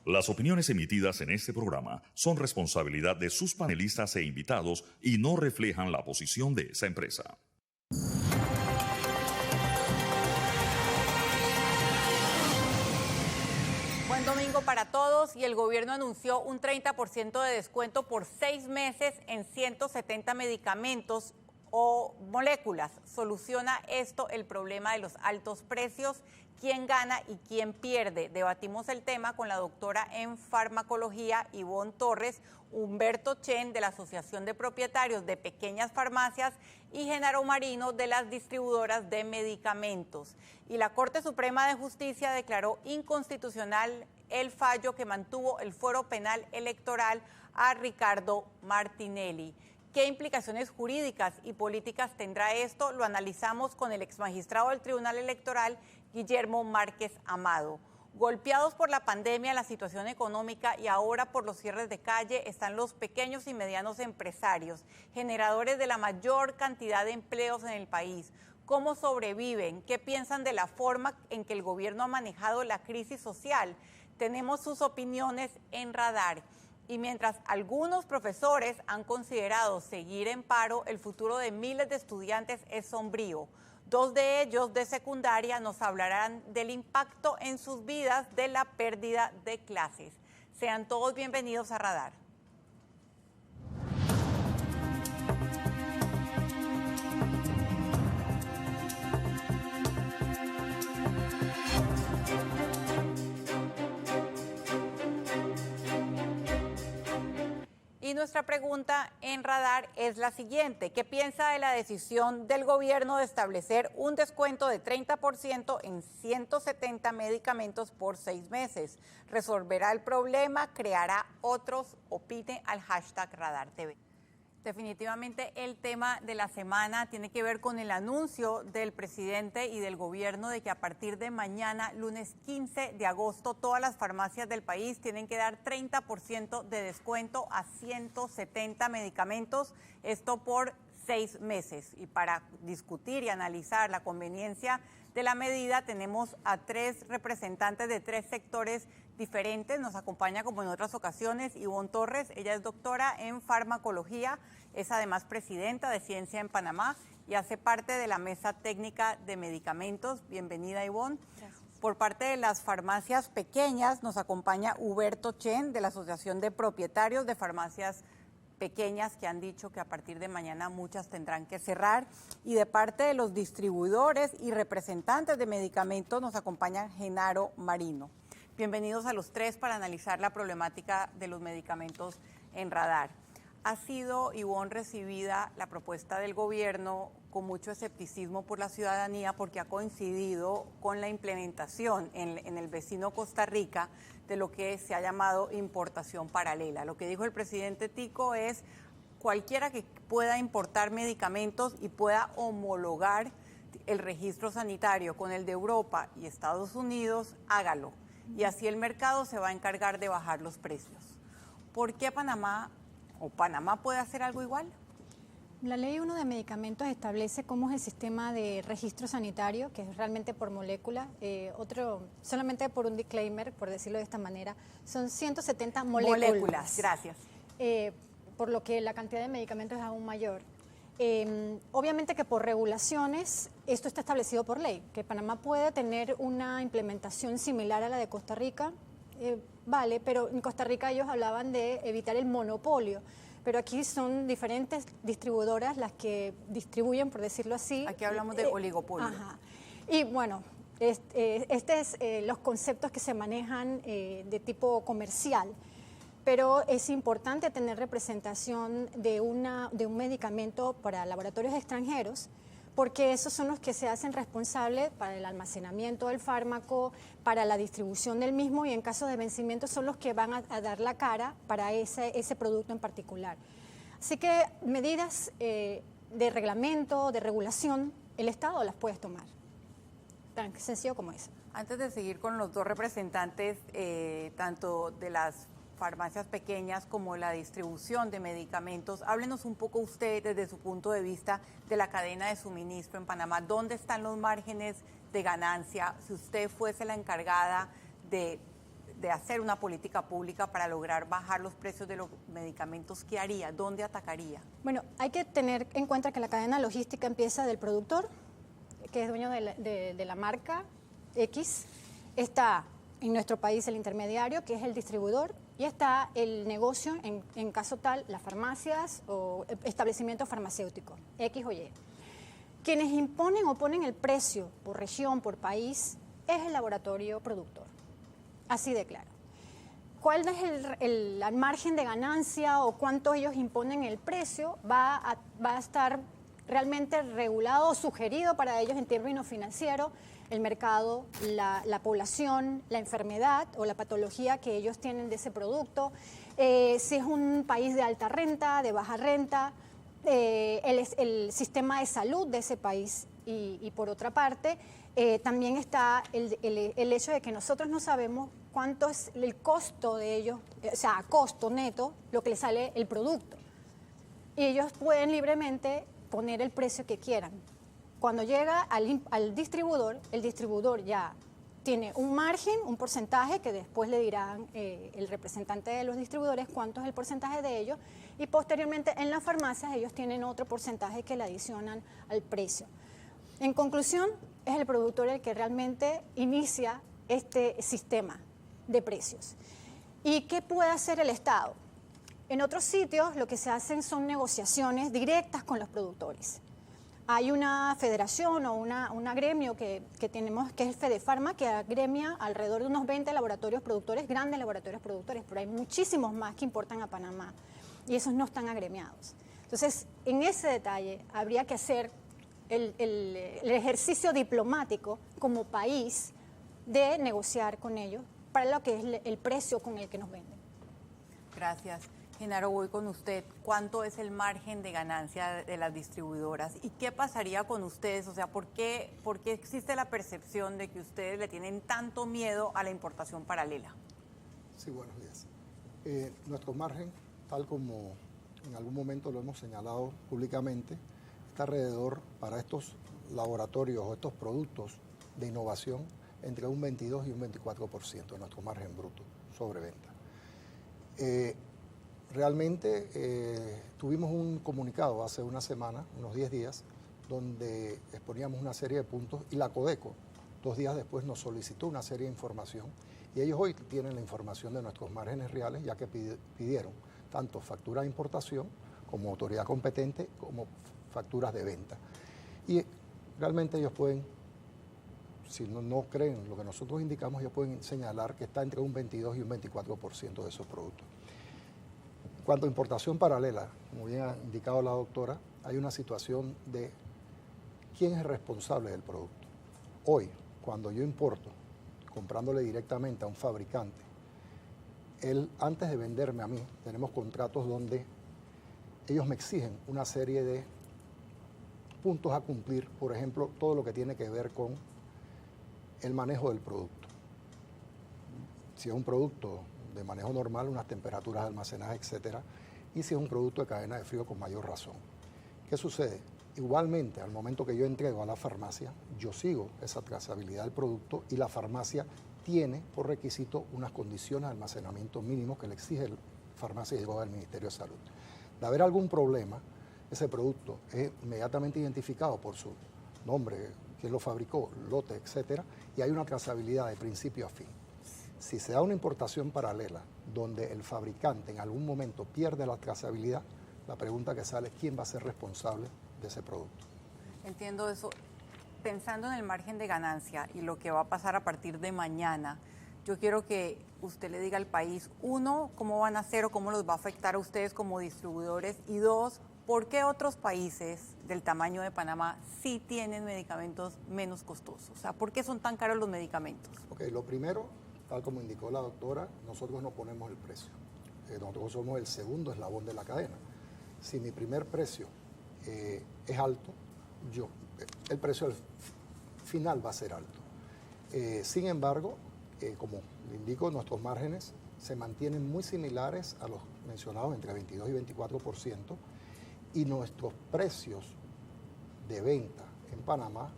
Las opiniones emitidas en este programa son responsabilidad de sus panelistas e invitados y no reflejan la posición de esa empresa. Buen domingo para todos, y el gobierno anunció un 30% de descuento por 6 meses en 170 medicamentos o moléculas. ¿Soluciona esto el problema de los altos precios? ¿Quién gana y quién pierde? Debatimos el tema con la doctora en farmacología Ivonne Torres, Humberto Chen de la Asociación de Propietarios de Pequeñas Farmacias y Genaro Marino de las distribuidoras de medicamentos. Y la Corte Suprema de Justicia declaró inconstitucional el fallo que mantuvo el Fuero Penal Electoral a Ricardo Martinelli. ¿Qué implicaciones jurídicas y políticas tendrá esto? Lo analizamos con el exmagistrado del Tribunal Electoral, Guillermo Márquez Amado. Golpeados por la pandemia, la situación económica y ahora por los cierres de calle, están los pequeños y medianos empresarios, generadores de la mayor cantidad de empleos en el país. ¿Cómo sobreviven? ¿Qué piensan de la forma en que el gobierno ha manejado la crisis social? Tenemos sus opiniones en Radar. Y mientras algunos profesores han considerado seguir en paro, el futuro de miles de estudiantes es sombrío. 2 de ellos de secundaria nos hablarán del impacto en sus vidas de la pérdida de clases. Sean todos bienvenidos a Radar. Y nuestra pregunta en Radar es la siguiente: ¿qué piensa de la decisión del gobierno de establecer un descuento de 30% en 170 medicamentos por 6 meses? ¿Resolverá el problema? ¿Creará otros? Opine al hashtag Radar TV. Definitivamente el tema de la semana tiene que ver con el anuncio del presidente y del gobierno de que a partir de mañana, lunes 15 de agosto, todas las farmacias del país tienen que dar 30% de descuento a 170 medicamentos, esto por 6 meses. Y para discutir y analizar la conveniencia de la medida, tenemos a 3 representantes de 3 sectores diferentes. Nos acompaña, como en otras ocasiones, Ivonne Torres. Ella es doctora en farmacología, es además presidenta de Ciencia en Panamá y hace parte de la Mesa Técnica de Medicamentos. Bienvenida, Ivonne. Gracias. Por parte de las farmacias pequeñas nos acompaña Humberto Chen de la Asociación de Propietarios de Farmacias Pequeñas, que han dicho que a partir de mañana muchas tendrán que cerrar. Y de parte de los distribuidores y representantes de medicamentos nos acompaña Genaro Marino. Bienvenidos a los 3 para analizar la problemática de los medicamentos en Radar. Ha sido, Ivonne, recibida la propuesta del gobierno con mucho escepticismo por la ciudadanía, porque ha coincidido con la implementación en el vecino Costa Rica de lo que se ha llamado importación paralela. Lo que dijo el presidente Tico es: cualquiera que pueda importar medicamentos y pueda homologar el registro sanitario con el de Europa y Estados Unidos, hágalo. Y así el mercado se va a encargar de bajar los precios. ¿Por qué Panamá puede hacer algo igual? La Ley 1 de Medicamentos establece cómo es el sistema de registro sanitario, que es realmente por molécula. Solamente por un disclaimer, por decirlo de esta manera, son 170 moléculas. Moléculas, gracias. Por lo que la cantidad de medicamentos es aún mayor. Obviamente que por regulaciones esto está establecido por ley, que Panamá puede tener una implementación similar a la de Costa Rica, vale, pero en Costa Rica ellos hablaban de evitar el monopolio, pero aquí son diferentes distribuidoras las que distribuyen, por decirlo así. Aquí hablamos de oligopolio. Ajá. Y bueno, este es los conceptos que se manejan de tipo comercial. Pero es importante tener representación de un medicamento para laboratorios extranjeros, porque esos son los que se hacen responsables para el almacenamiento del fármaco, para la distribución del mismo, y en caso de vencimiento son los que van a dar la cara para ese producto en particular. Así que medidas de reglamento, de regulación, el Estado las puede tomar. Tan sencillo como eso. Antes de seguir con los 2 representantes, tanto de las farmacias pequeñas como la distribución de medicamentos, háblenos un poco usted desde su punto de vista de la cadena de suministro en Panamá. ¿Dónde están los márgenes de ganancia? Si usted fuese la encargada de de hacer una política pública para lograr bajar los precios de los medicamentos, ¿qué haría? ¿Dónde atacaría? Bueno, hay que tener en cuenta que la cadena logística empieza del productor, que es dueño de la marca X, está en nuestro país el intermediario, que es el distribuidor, y está el negocio, en caso tal, las farmacias o establecimientos farmacéuticos, X o Y. Quienes imponen o ponen el precio por región, por país, es el laboratorio productor, así de claro. ¿Cuál es el margen de ganancia o cuánto ellos imponen el precio? Va a estar realmente regulado o sugerido para ellos en términos financieros, el mercado, la población, la enfermedad o la patología que ellos tienen de ese producto, si es un país de alta renta, de baja renta, el sistema de salud de ese país y por otra parte también está el hecho de que nosotros no sabemos cuánto es el costo de ellos, o sea, a costo neto, lo que les sale el producto. Y ellos pueden libremente poner el precio que quieran. Cuando llega al distribuidor, el distribuidor ya tiene un margen, un porcentaje que después le dirán el representante de los distribuidores cuánto es el porcentaje de ellos y posteriormente en las farmacias ellos tienen otro porcentaje que le adicionan al precio. En conclusión, es el productor el que realmente inicia este sistema de precios. ¿Y qué puede hacer el Estado? En otros sitios lo que se hacen son negociaciones directas con los productores. Hay una federación o una gremio que tenemos, que es el Fedefarma, que agremia alrededor de unos 20 laboratorios productores, grandes laboratorios productores, pero hay muchísimos más que importan a Panamá y esos no están agremiados. Entonces, en ese detalle habría que hacer el ejercicio diplomático como país de negociar con ellos para lo que es el precio con el que nos venden. Gracias. Genaro, voy con usted. ¿Cuánto es el margen de ganancia de las distribuidoras? ¿Y qué pasaría con ustedes? O sea, ¿por qué existe la percepción de que ustedes le tienen tanto miedo a la importación paralela? Sí, buenos días. Nuestro margen, tal como en algún momento lo hemos señalado públicamente, está alrededor para estos laboratorios o estos productos de innovación entre un 22 y un 24% de nuestro margen bruto sobre venta. Realmente tuvimos un comunicado hace una semana, unos 10 días, donde exponíamos una serie de puntos y la Codeco 2 días después nos solicitó una serie de información y ellos hoy tienen la información de nuestros márgenes reales ya que pidieron tanto factura de importación como autoridad competente como facturas de venta. Y realmente ellos pueden, si no creen lo que nosotros indicamos, ellos pueden señalar que está entre un 22 y un 24% de esos productos. En cuanto a importación paralela, como bien ha indicado la doctora, hay una situación de quién es el responsable del producto. Hoy, cuando yo importo, comprándole directamente a un fabricante, él, antes de venderme a mí, tenemos contratos donde ellos me exigen una serie de puntos a cumplir, por ejemplo, todo lo que tiene que ver con el manejo del producto. Si es un producto de manejo normal, unas temperaturas de almacenaje, etcétera, y si es un producto de cadena de frío con mayor razón. ¿Qué sucede? Igualmente, al momento que yo entrego a la farmacia, yo sigo esa trazabilidad del producto y la farmacia tiene por requisito unas condiciones de almacenamiento mínimos que le exige la farmacia y llegó del Ministerio de Salud. De haber algún problema, ese producto es inmediatamente identificado por su nombre, quién lo fabricó, lote, etcétera, y hay una trazabilidad de principio a fin. Si se da una importación paralela donde el fabricante en algún momento pierde la trazabilidad, la pregunta que sale es quién va a ser responsable de ese producto. Entiendo eso. Pensando en el margen de ganancia y lo que va a pasar a partir de mañana, yo quiero que usted le diga al país, uno, cómo van a hacer o cómo los va a afectar a ustedes como distribuidores, y dos, ¿por qué otros países del tamaño de Panamá sí tienen medicamentos menos costosos? O sea, ¿por qué son tan caros los medicamentos? Ok, lo primero, tal como indicó la doctora, nosotros no ponemos el precio. Nosotros somos el segundo eslabón de la cadena. Si mi primer precio es alto, el precio al final va a ser alto. Sin embargo, como le indico, nuestros márgenes se mantienen muy similares a los mencionados, entre 22 y 24%, y nuestros precios de venta en Panamá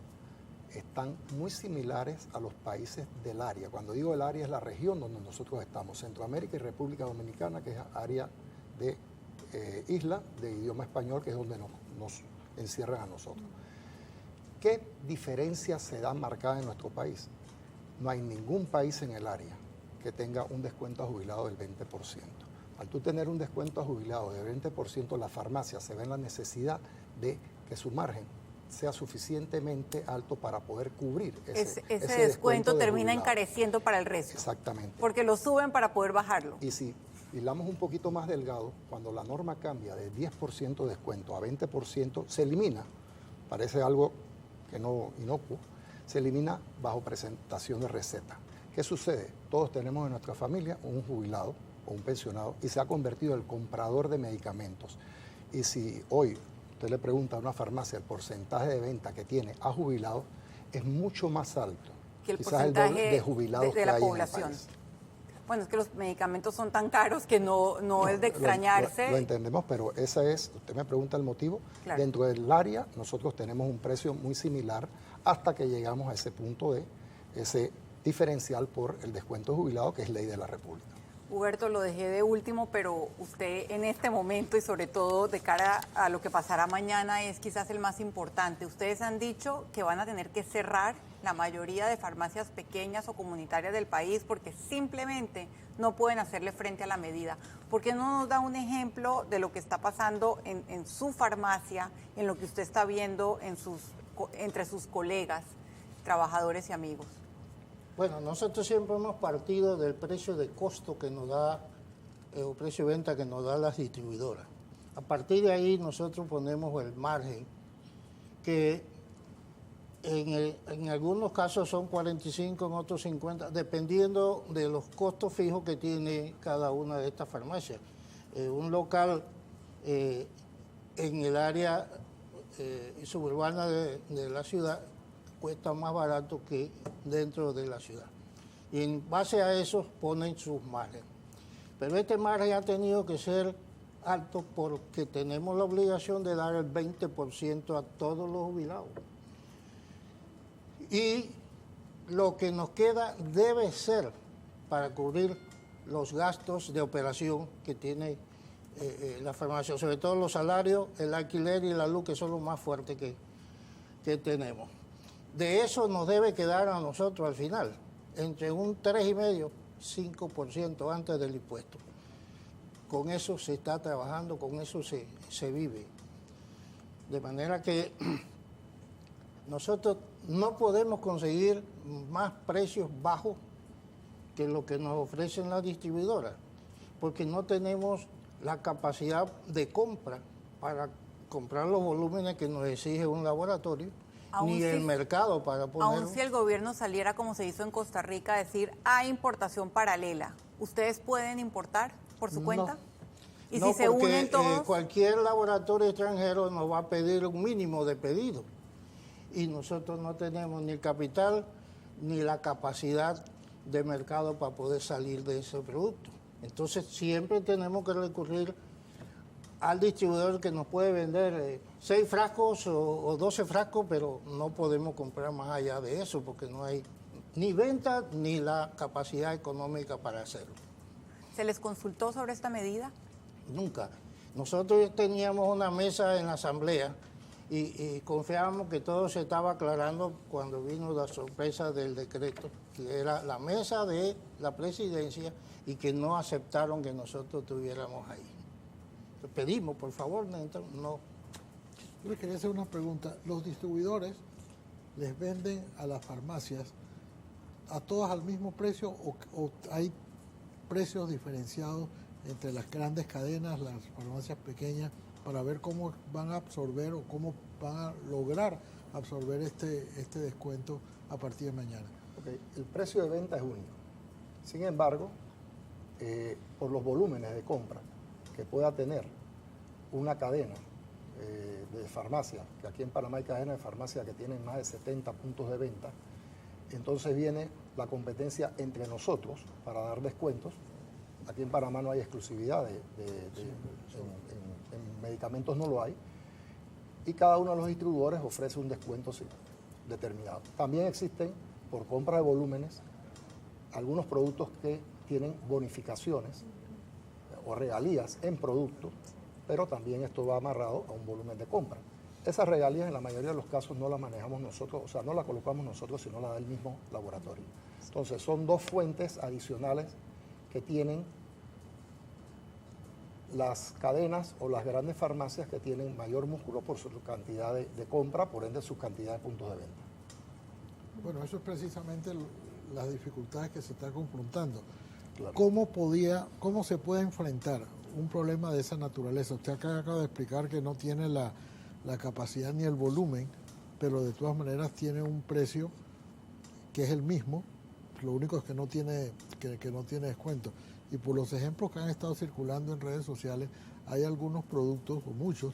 están muy similares a los países del área. Cuando digo el área es la región donde nosotros estamos, Centroamérica y República Dominicana, que es área de isla de idioma español, que es donde nos encierran a nosotros. ¿Qué diferencias se dan marcadas en nuestro país? No hay ningún país en el área que tenga un descuento a jubilado del 20%. Al tú tener un descuento a jubilado del 20%, la farmacia se ve en la necesidad de que su margen sea suficientemente alto para poder cubrir ese ese descuento de termina jubilado. encareciendo para el resto. Exactamente. Porque lo suben para poder bajarlo. Y si hilamos un poquito más delgado, cuando la norma cambia de 10% de descuento a 20%, se elimina, parece algo que no inocuo, se elimina bajo presentación de receta. ¿Qué sucede? Todos tenemos en nuestra familia un jubilado o un pensionado y se ha convertido en el comprador de medicamentos. Y si hoy usted le pregunta a una farmacia el porcentaje de venta que tiene a jubilados, es mucho más alto Que el quizás porcentaje doble de jubilados de que la hay población. en el país. Bueno, es que los medicamentos son tan caros que no es de extrañarse. Lo entendemos, pero esa es, usted me pregunta el motivo. Claro. Dentro del área nosotros tenemos un precio muy similar hasta que llegamos a ese punto de ese diferencial por el descuento de jubilado, que es ley de la República. Huberto, lo dejé de último, pero usted en este momento y sobre todo de cara a lo que pasará mañana es quizás el más importante. Ustedes han dicho que van a tener que cerrar la mayoría de farmacias pequeñas o comunitarias del país porque simplemente no pueden hacerle frente a la medida. ¿Por qué no nos da un ejemplo de lo que está pasando en su farmacia, en lo que usted está viendo entre sus colegas, trabajadores y amigos? Bueno, nosotros siempre hemos partido del precio de costo que nos da, o precio de venta que nos da las distribuidoras. A partir de ahí nosotros ponemos el margen, que en algunos casos son 45, en otros 50, dependiendo de los costos fijos que tiene cada una de estas farmacias. Un local en el área suburbana de la ciudad cuesta más barato que dentro de la ciudad. Y en base a eso ponen sus márgenes. Pero este margen ha tenido que ser alto porque tenemos la obligación de dar el 20% a todos los jubilados. Y lo que nos queda debe ser para cubrir los gastos de operación que tiene la farmacia, sobre todo los salarios, el alquiler y la luz, que son los más fuertes que tenemos. De eso nos debe quedar a nosotros al final, entre un 3,5% y 5% antes del impuesto. Con eso se está trabajando, con eso se vive. De manera que nosotros no podemos conseguir más precios bajos que lo que nos ofrecen las distribuidoras, porque no tenemos la capacidad de compra para comprar los volúmenes que nos exige un laboratorio, ni el mercado para ponerlo. Aun si el gobierno saliera, como se hizo en Costa Rica, a decir hay importación paralela, ¿ustedes pueden importar por su cuenta? ¿Y no, si se unen todos? Cualquier laboratorio extranjero nos va a pedir un mínimo de pedido. Y nosotros no tenemos ni el capital ni la capacidad de mercado para poder salir de ese producto. Entonces siempre tenemos que recurrir al distribuidor que nos puede vender 6 frascos o 12 frascos, pero no podemos comprar más allá de eso porque no hay ni venta ni la capacidad económica para hacerlo. ¿Se les consultó sobre esta medida? Nunca. Nosotros teníamos una mesa en la asamblea y confiábamos que todo se estaba aclarando cuando vino la sorpresa del decreto, que era la mesa de la presidencia y que no aceptaron que nosotros estuviéramos ahí. Pedimos, por favor, no. Yo les quería hacer una pregunta. ¿Los distribuidores les venden a las farmacias a todas al mismo precio o hay precios diferenciados entre las grandes cadenas, las farmacias pequeñas, para ver cómo van a absorber o cómo van a lograr absorber este descuento a partir de mañana? Okay. El precio de venta es único. Sin embargo, por los volúmenes de compra que pueda tener una cadena de farmacia, que aquí en Panamá hay cadenas de farmacia que tienen más de 70 puntos de venta, entonces viene la competencia entre nosotros para dar descuentos. Aquí en Panamá no hay exclusividad, en medicamentos no lo hay, y cada uno de los distribuidores ofrece un descuento, sí. determinado. También existen, por compra de volúmenes, algunos productos que tienen bonificaciones o regalías en producto, pero también esto va amarrado a un volumen de compra. Esas regalías en la mayoría de los casos no las manejamos nosotros, o sea, no las colocamos nosotros, sino la da el mismo laboratorio. Entonces, son dos fuentes adicionales que tienen las cadenas o las grandes farmacias que tienen mayor músculo por su cantidad de compra, por ende su cantidad de puntos de venta. Bueno, eso es precisamente las dificultades que se están confrontando. Claro. ¿Cómo se puede enfrentar un problema de esa naturaleza? Usted acaba de explicar que no tiene la capacidad ni el volumen, pero de todas maneras tiene un precio que es el mismo, lo único es que no tiene descuento. Y por los ejemplos que han estado circulando en redes sociales, hay algunos productos, o muchos,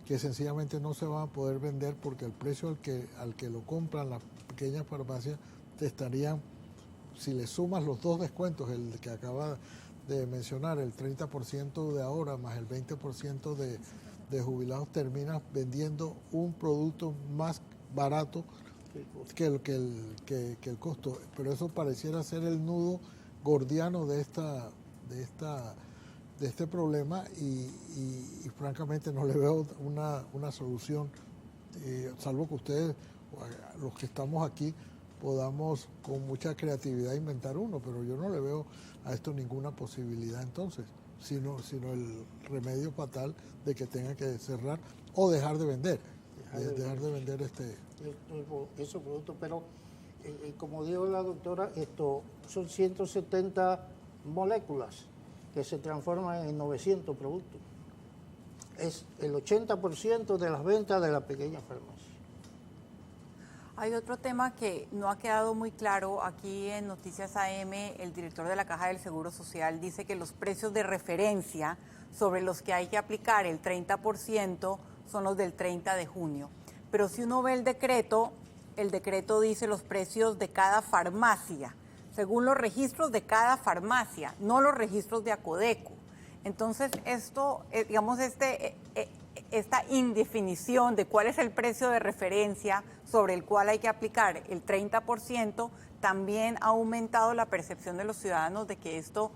que sencillamente no se van a poder vender porque el precio al que lo compran las pequeñas farmacias te estarían, si le sumas los dos descuentos, el que acaba de mencionar, el 30% de ahora más el 20% de jubilados, terminas vendiendo un producto más barato que el costo. Pero eso pareciera ser el nudo gordiano de este problema y francamente no le veo una solución, salvo que ustedes, los que estamos aquí, podamos con mucha creatividad inventar uno, pero yo no le veo a esto ninguna posibilidad entonces, sino el remedio fatal de que tenga que cerrar o dejar de vender, dejar de vender esos productos, pero como dijo la doctora, esto son 170 moléculas que se transforman en 900 productos. Es el 80% de las ventas de la pequeña farmacia. Hay otro tema que no ha quedado muy claro. Aquí en Noticias AM, el director de la Caja del Seguro Social dice que los precios de referencia sobre los que hay que aplicar el 30% son los del 30 de junio. Pero si uno ve el decreto dice los precios de cada farmacia, según los registros de cada farmacia, no los registros de Acodeco. Entonces, esto, digamos, esta indefinición de cuál es el precio de referencia sobre el cual hay que aplicar el 30%, también ha aumentado la percepción de los ciudadanos de que esto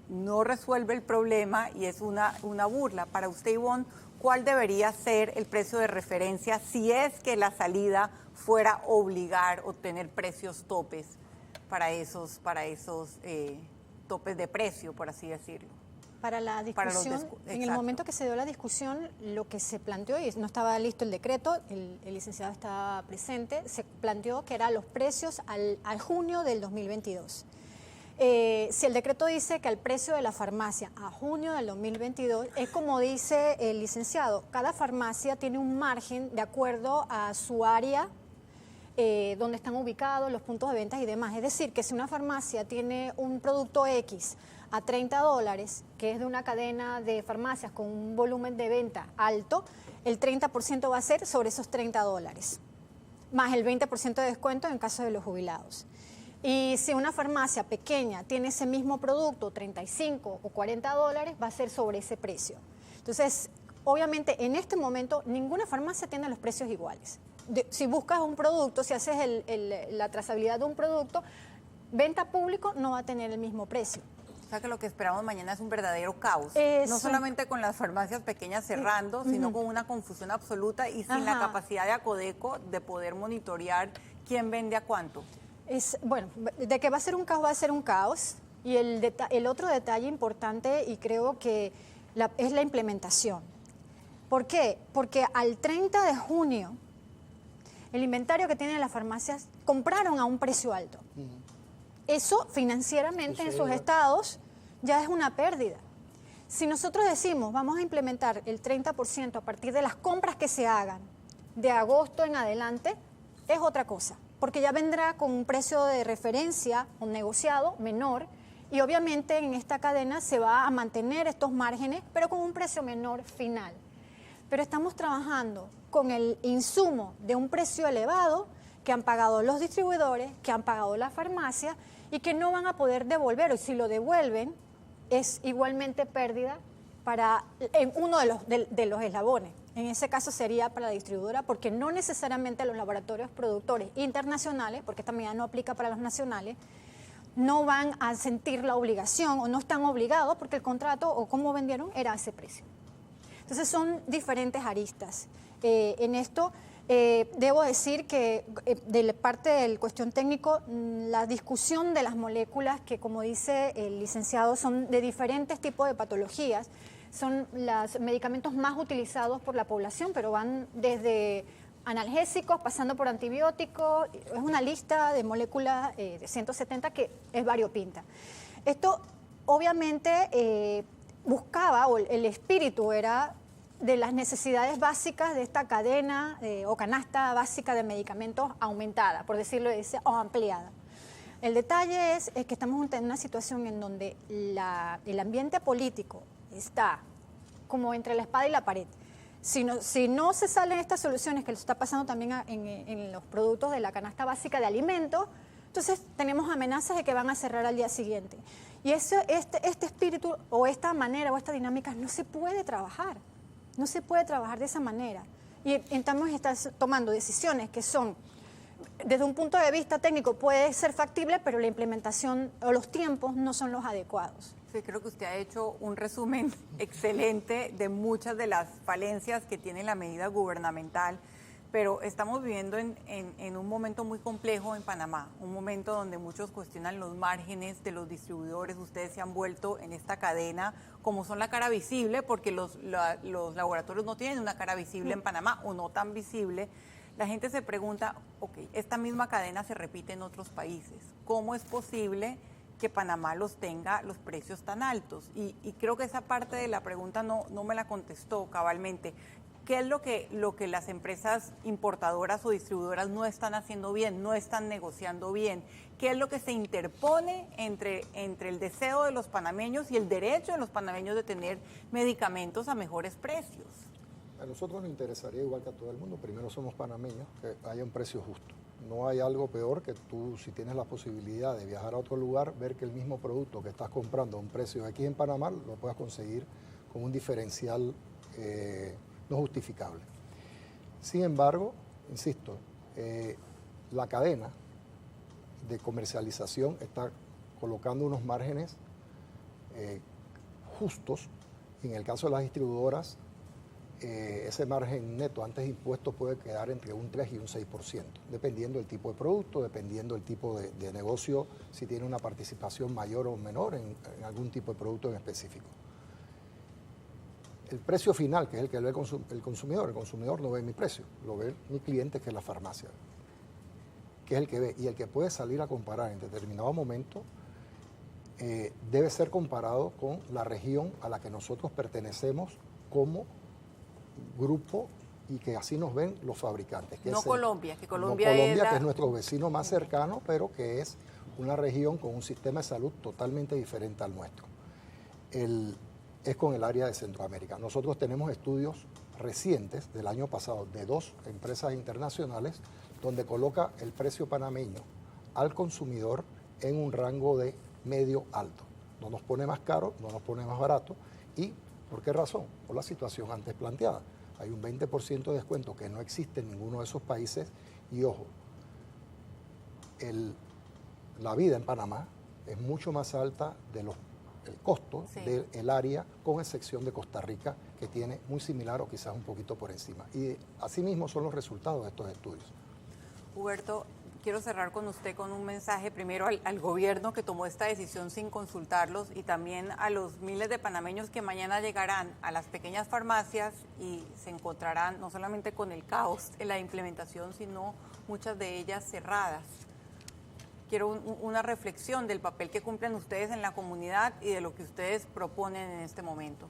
no resuelve el problema y es una burla. Para usted, Ivonne, ¿cuál debería ser el precio de referencia si es que la salida fuera obligar o tener precios topes para esos topes de precio, por así decirlo? Para la discusión, en el momento que se dio la discusión, lo que se planteó, y no estaba listo el decreto, el licenciado estaba presente, se planteó que eran los precios al junio del 2022. Si el decreto dice que el precio de la farmacia a junio del 2022, es como dice el licenciado, cada farmacia tiene un margen de acuerdo a su área, donde están ubicados los puntos de ventas y demás. Es decir, que si una farmacia tiene un producto X a $30, que es de una cadena de farmacias con un volumen de venta alto, el 30% va a ser sobre esos $30, más el 20% de descuento en caso de los jubilados. Y si una farmacia pequeña tiene ese mismo producto, 35 o $40, va a ser sobre ese precio. Entonces, obviamente, en este momento, ninguna farmacia tiene los precios iguales. Si buscas un producto, si haces la trazabilidad de un producto, venta público no va a tener el mismo precio. O sea que lo que esperamos mañana es un verdadero caos. No solamente con las farmacias pequeñas cerrando, sino con una confusión absoluta y sin la capacidad de Acodeco de poder monitorear quién vende a cuánto. Bueno, de que va a ser un caos, va a ser un caos. Y el otro detalle importante, y creo que es la implementación. ¿Por qué? Porque al 30 de junio, el inventario que tienen las farmacias compraron a un precio alto. Eso financieramente en sus estados ya es una pérdida. Si nosotros decimos vamos a implementar el 30% a partir de las compras que se hagan de agosto en adelante, es otra cosa, porque ya vendrá con un precio de referencia, un negociado menor, y obviamente en esta cadena se va a mantener estos márgenes, pero con un precio menor final. Pero estamos trabajando con el insumo de un precio elevado que han pagado los distribuidores, que han pagado las farmacias y que no van a poder devolver, o si lo devuelven es igualmente pérdida en uno de los eslabones. En ese caso sería para la distribuidora, porque no necesariamente los laboratorios productores internacionales, porque esta medida no aplica para los nacionales, no van a sentir la obligación o no están obligados porque el contrato o cómo vendieron era a ese precio. Entonces son diferentes aristas. En esto debo decir que de la parte del cuestión técnico, la discusión de las moléculas, que como dice el licenciado, son de diferentes tipos de patologías, son los medicamentos más utilizados por la población, pero van desde analgésicos, pasando por antibióticos, es una lista de moléculas de 170 que es variopinta. Esto obviamente buscaba, o el espíritu era de las necesidades básicas de esta cadena o canasta básica de medicamentos aumentada, por decirlo así, o ampliada. El detalle es que estamos en una situación en donde el ambiente político está como entre la espada y la pared. Si no se salen estas soluciones, que lo está pasando también en los productos de la canasta básica de alimentos, entonces tenemos amenazas de que van a cerrar al día siguiente. Y este espíritu o esta manera o esta dinámica no se puede trabajar. No se puede trabajar de esa manera. Y estamos tomando decisiones que son, desde un punto de vista técnico, puede ser factible, pero la implementación o los tiempos no son los adecuados. Sí, creo que usted ha hecho un resumen excelente de muchas de las falencias que tiene la medida gubernamental, pero estamos viviendo en un momento muy complejo en Panamá, un momento donde muchos cuestionan los márgenes de los distribuidores. Ustedes se han vuelto en esta cadena como son la cara visible, porque los laboratorios no tienen una cara visible en Panamá o no tan visible. La gente se pregunta, ok, esta misma cadena se repite en otros países. ¿Cómo es posible que Panamá los tenga los precios tan altos? Y creo que esa parte de la pregunta no me la contestó cabalmente. ¿Qué es lo que las empresas importadoras o distribuidoras no están haciendo bien, no están negociando bien? ¿Qué es lo que se interpone entre el deseo de los panameños y el derecho de los panameños de tener medicamentos a mejores precios? A nosotros nos interesaría, igual que a todo el mundo, primero somos panameños, que haya un precio justo. No hay algo peor que tú, si tienes la posibilidad de viajar a otro lugar, ver que el mismo producto que estás comprando a un precio aquí en Panamá lo puedas conseguir con un diferencial no justificable. Sin embargo, insisto, la cadena de comercialización está colocando unos márgenes justos. En el caso de las distribuidoras, ese margen neto antes de impuestos puede quedar entre un 3 y un 6%, dependiendo del tipo de producto, dependiendo del tipo de negocio, si tiene una participación mayor o menor en algún tipo de producto en específico. El precio final, que es el que ve el consumidor no ve mi precio, lo ve mi cliente, que es la farmacia, que es el que ve, y el que puede salir a comparar en determinado momento debe ser comparado con la región a la que nosotros pertenecemos como grupo, y que así nos ven los fabricantes. Que no es Colombia, que Colombia que es nuestro vecino más cercano, pero que es una región con un sistema de salud totalmente diferente al nuestro. Es con el área de Centroamérica. Nosotros tenemos estudios recientes del año pasado de 2 empresas internacionales donde coloca el precio panameño al consumidor en un rango de medio alto. No nos pone más caro, no nos pone más barato. ¿Y por qué razón? Por la situación antes planteada. Hay un 20% de descuento que no existe en ninguno de esos países y, ojo, la vida en Panamá es mucho más alta el costo del área, con excepción de Costa Rica, que tiene muy similar o quizás un poquito por encima. Y asimismo son los resultados de estos estudios. Huberto, quiero cerrar con usted con un mensaje primero al gobierno que tomó esta decisión sin consultarlos, y también a los miles de panameños que mañana llegarán a las pequeñas farmacias y se encontrarán no solamente con el caos en la implementación, sino muchas de ellas cerradas. Quiero una reflexión del papel que cumplen ustedes en la comunidad y de lo que ustedes proponen en este momento.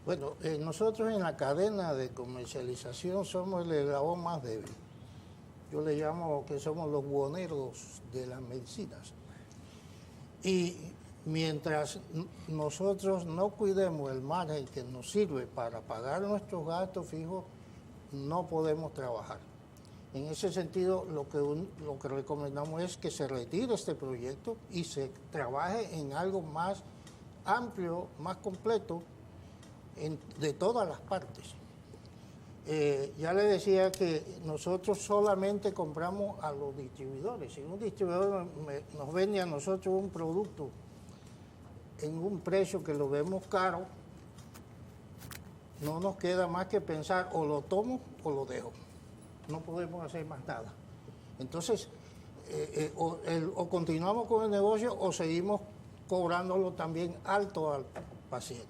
Bueno, nosotros en la cadena de comercialización somos el eslabón más débil. Yo le llamo que somos los buhoneros de las medicinas. Y mientras nosotros no cuidemos el margen que nos sirve para pagar nuestros gastos fijos, no podemos trabajar. En ese sentido, lo que recomendamos es que se retire este proyecto y se trabaje en algo más amplio, más completo, de todas las partes. Ya le decía que nosotros solamente compramos a los distribuidores. Si un distribuidor nos vende a nosotros un producto en un precio que lo vemos caro, no nos queda más que pensar o lo tomo o lo dejo. No podemos hacer más nada. Entonces, o continuamos con el negocio o seguimos cobrándolo también alto al paciente.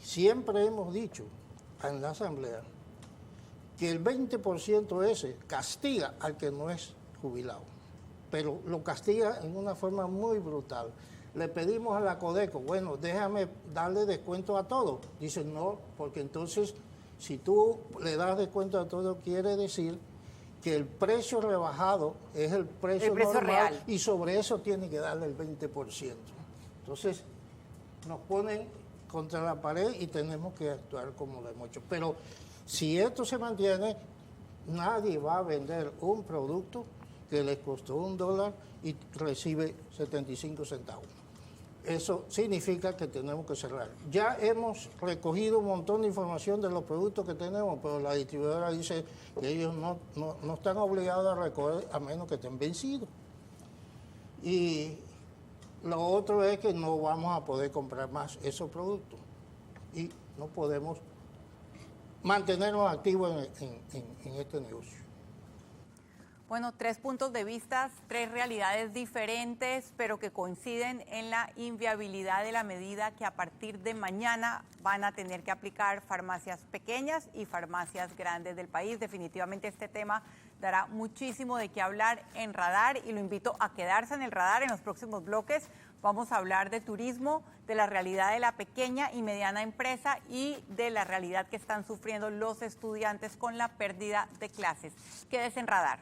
Siempre hemos dicho en la asamblea que el 20% ese castiga al que no es jubilado, pero lo castiga en una forma muy brutal. Le pedimos a la Codeco, bueno, déjame darle descuento a todo. Dicen no, porque entonces si tú le das descuento a todo quiere decir que el precio rebajado es el precio normal real, y sobre eso tiene que darle el 20%. Entonces nos ponen contra la pared y tenemos que actuar como lo hemos hecho. Pero si esto se mantiene, nadie va a vender un producto que les costó $1 y recibe 75 centavos. Eso significa que tenemos que cerrar. Ya hemos recogido un montón de información de los productos que tenemos, pero la distribuidora dice que ellos no están obligados a recoger a menos que estén vencidos. Y lo otro es que no vamos a poder comprar más esos productos y no podemos mantenernos activos en este negocio. Bueno, 3 puntos de vista, 3 realidades diferentes, pero que coinciden en la inviabilidad de la medida que a partir de mañana van a tener que aplicar farmacias pequeñas y farmacias grandes del país. Definitivamente este tema dará muchísimo de qué hablar en Radar y lo invito a quedarse en el Radar en los próximos bloques. Vamos a hablar de turismo, de la realidad de la pequeña y mediana empresa y de la realidad que están sufriendo los estudiantes con la pérdida de clases. Quédese en Radar.